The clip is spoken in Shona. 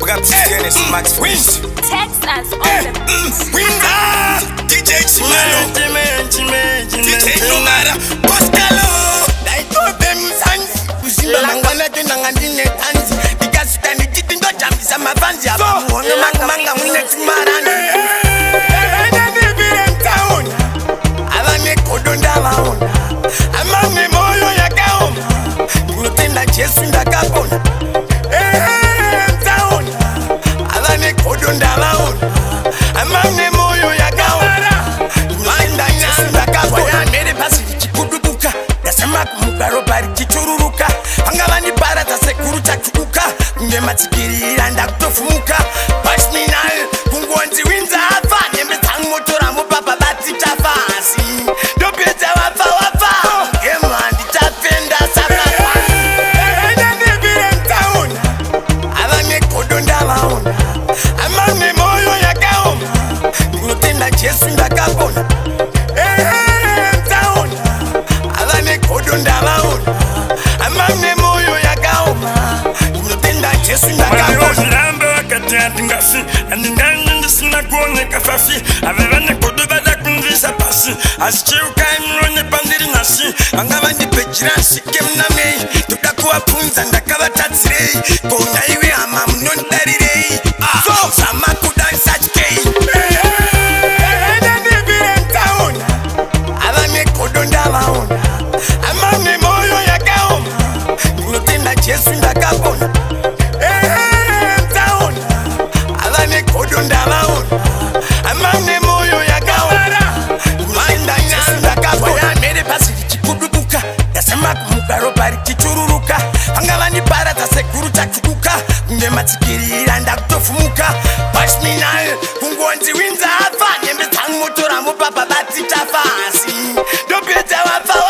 Big up to Dennis Max Wins. Text us on the Winner, DJ Chimalo, DJ Nomara, Pascalo. Daito Bemusanzi, Usimba Mangwana Tunangandine Tanzi, Dikasutani Titingo Jamisa Mavanzi, Manga Munet Marani. Avane Kodonda Maona, Amame Moyo Yakaoma, Nutenda Jesu Ndakapona. Avane Kodonda Maona, Amame Moyo Yakaoma, Nutenda Jesu Ndakapona. Mere pasi Chikuduka, Yasama Mukaro Bari Kichuruka, Angavani Barata Sekuru Chakuka, Ngematsikiri and Aktofumuka, Pashminal, Kungwanzi Winza, Fane, Motora Mupapa Bati Tafasi, Dopeta Wafa, Eman, the Tafenda Sapa, Town, Avane Kodonda Maona, Amame Moyo Yakaoma, Nutenda Jesu Ndakapona, Town, Avane Kodonda Maona, Amame Moyo Yakaoma, Nutenda Jesu Ndakapona. Angavandi pejirasi kemname tukakuwa punza ndakava tatsirei kona iwe ama mnondarirei sama kudansa chkei Town avane Kodonda Maona amame moyo yakaoma notenda Jesu ndakapona Town avane Kodonda Maona amame moyo yakaoma manda Jesu ndakapona mere pasi Kudubuka, Yasama Mukaro Bari Kichuruka, Angavani Barata Sekuru Chakuka, Ngematsikiri and Aktofumuka, Pashminal, Kungwanzi Winza, Fane, Motora Mupapa Bati Tafasi, Dopeta Wafa.